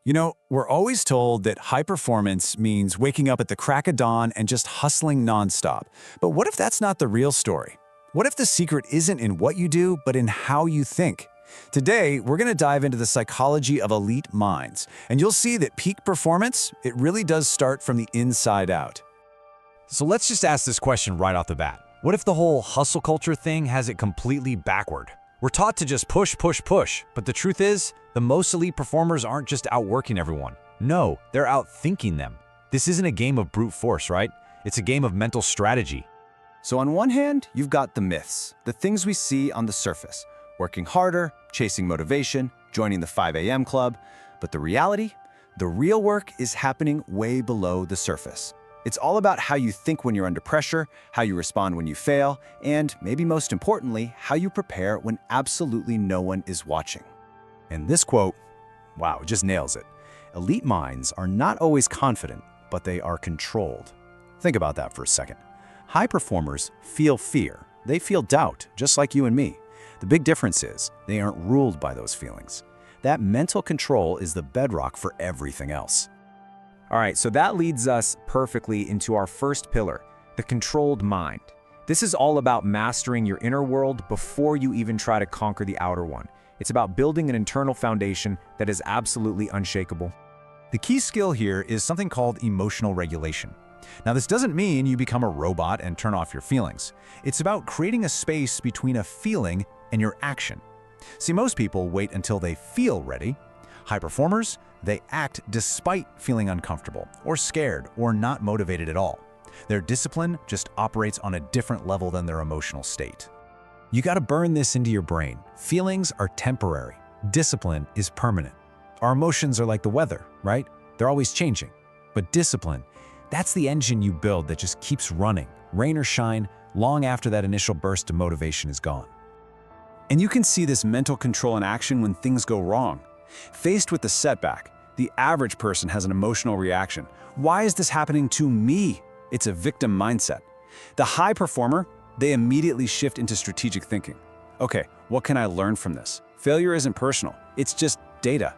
You know, we're always told that high performance means waking up at the crack of dawn and just hustling nonstop. But what if that's not the real story? What if the secret isn't in what you do, but in how you think? Today, we're going to dive into the psychology of elite minds, and you'll see that peak performance, it really does start from the inside out. So let's just ask this question right off the bat. What if the whole hustle culture thing has it completely backward? We're taught to just push, but the truth is, the most elite performers aren't just outworking everyone. No, they're outthinking them. This isn't a game of brute force, right? It's a game of mental strategy. So on one hand, you've got the myths, the things we see on the surface. Working harder, chasing motivation, joining the 5 a.m. club. But the reality? The real work is happening way below the surface. It's all about how you think when you're under pressure, how you respond when you fail, and maybe most importantly, how you prepare when absolutely no one is watching. And this quote, wow, it just nails it. Elite minds are not always confident, but they are controlled. Think about that for a second. High performers feel fear. They feel doubt, just like you and me. The big difference is they aren't ruled by those feelings. That mental control is the bedrock for everything else. All right, so that leads us perfectly into our first pillar, the controlled mind. This is all about mastering your inner world before you even try to conquer the outer one. It's about building an internal foundation that is absolutely unshakable. The key skill here is something called emotional regulation. Now, this doesn't mean you become a robot and turn off your feelings. It's about creating a space between a feeling and your action. See, most people wait until they feel ready. High performers, they act despite feeling uncomfortable or scared or not motivated at all. Their discipline just operates on a different level than their emotional state. You got to burn this into your brain. Feelings are temporary. Discipline is permanent. Our emotions are like the weather, right? They're always changing. But discipline, that's the engine you build that just keeps running, rain or shine, long after that initial burst of motivation is gone. And you can see this mental control in action when things go wrong. Faced with the setback, the average person has an emotional reaction. Why is this happening to me? It's a victim mindset. The high performer, they immediately shift into strategic thinking. Okay, what can I learn from this? Failure isn't personal, it's just data.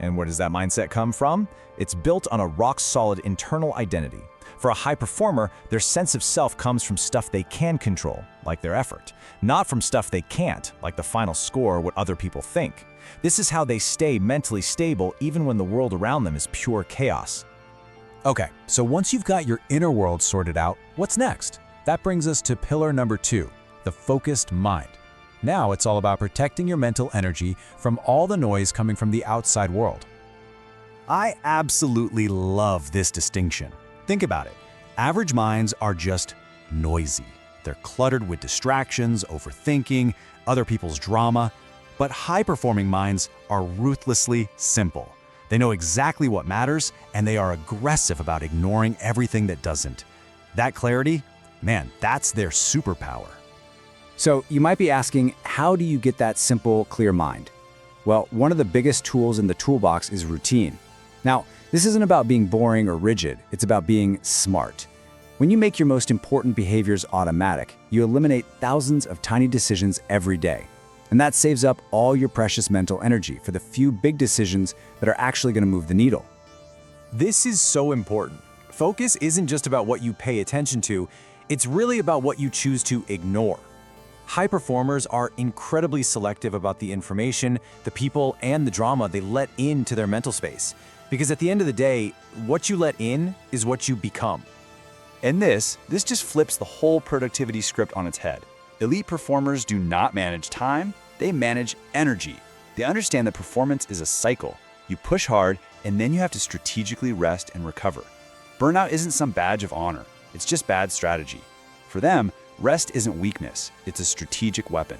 And where does that mindset come from? It's built on a rock-solid internal identity. For a high performer, their sense of self comes from stuff they can control, like their effort, not from stuff they can't, like the final score or what other people think. This is how they stay mentally stable even when the world around them is pure chaos. Okay, so once you've got your inner world sorted out, what's next? That brings us to pillar number 2, the focused mind. Now it's all about protecting your mental energy from all the noise coming from the outside world. I absolutely love this distinction. Think about it. Average minds are just noisy. They're cluttered with distractions, overthinking, other people's drama. But high-performing minds are ruthlessly simple. They know exactly what matters, and they are aggressive about ignoring everything that doesn't. That clarity, man, that's their superpower. So you might be asking, how do you get that simple, clear mind? Well, one of the biggest tools in the toolbox is routine. Now, this isn't about being boring or rigid, it's about being smart. When you make your most important behaviors automatic, you eliminate thousands of tiny decisions every day. And that saves up all your precious mental energy for the few big decisions that are actually going to move the needle. This is so important. Focus isn't just about what you pay attention to, it's really about what you choose to ignore. High performers are incredibly selective about the information, the people, and the drama they let into their mental space. Because at the end of the day, what you let in is what you become. And this just flips the whole productivity script on its head. Elite performers do not manage time, they manage energy. They understand that performance is a cycle. You push hard, and then you have to strategically rest and recover. Burnout isn't some badge of honor, it's just bad strategy. For them, rest isn't weakness, it's a strategic weapon.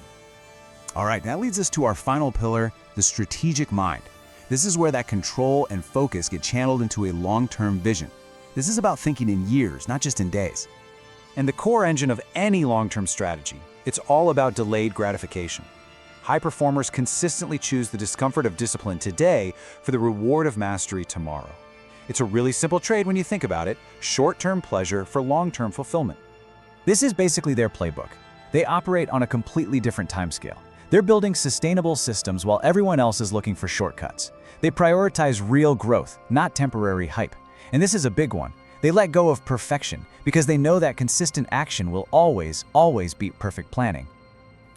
All right, that leads us to our final pillar, the strategic mind. This is where that control and focus get channeled into a long-term vision. This is about thinking in years, not just in days. And the core engine of any long-term strategy, it's all about delayed gratification. High performers consistently choose the discomfort of discipline today for the reward of mastery tomorrow. It's a really simple trade when you think about it, short-term pleasure for long-term fulfillment. This is basically their playbook. They operate on a completely different timescale. They're building sustainable systems while everyone else is looking for shortcuts. They prioritize real growth, not temporary hype. And this is a big one. They let go of perfection because they know that consistent action will always beat perfect planning.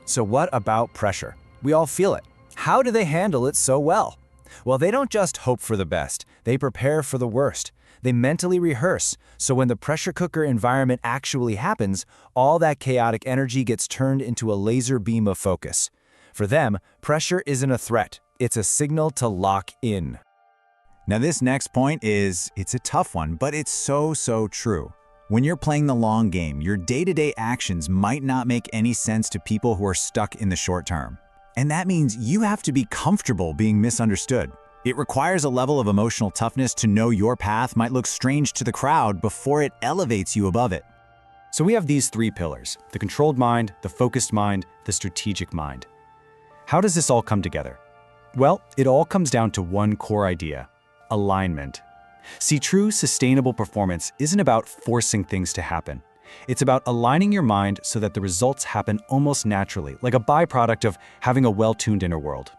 So what about pressure? We all feel it. How do they handle it so well? Well, they don't just hope for the best, they prepare for the worst. They mentally rehearse, so when the pressure cooker environment actually happens, all that chaotic energy gets turned into a laser beam of focus. For them, pressure isn't a threat, it's a signal to lock in. Now this next point it's a tough one, but it's so true. When you're playing the long game, your day-to-day actions might not make any sense to people who are stuck in the short term. And that means you have to be comfortable being misunderstood. It requires a level of emotional toughness to know your path might look strange to the crowd before it elevates you above it. So we have these three pillars: the controlled mind, the focused mind, the strategic mind. How does this all come together? Well, it all comes down to one core idea: alignment. See, true sustainable performance isn't about forcing things to happen. It's about aligning your mind so that the results happen almost naturally, like a byproduct of having a well-tuned inner world.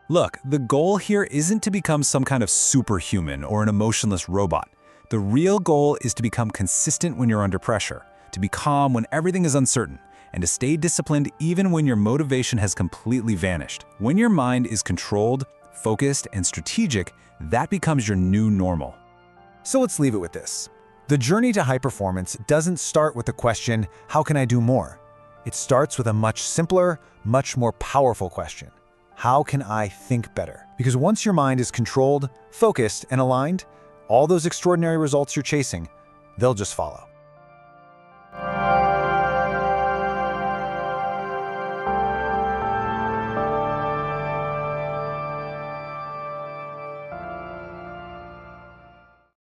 Look, the goal here isn't to become some kind of superhuman or an emotionless robot. The real goal is to become consistent when you're under pressure, to be calm when everything is uncertain, and to stay disciplined even when your motivation has completely vanished. When your mind is controlled, focused, and strategic, that becomes your new normal. So let's leave it with this. The journey to high performance doesn't start with the question, how can I do more? It starts with a much simpler, much more powerful question. How can I think better? Because once your mind is controlled, focused, and aligned, all those extraordinary results you're chasing, they'll just follow.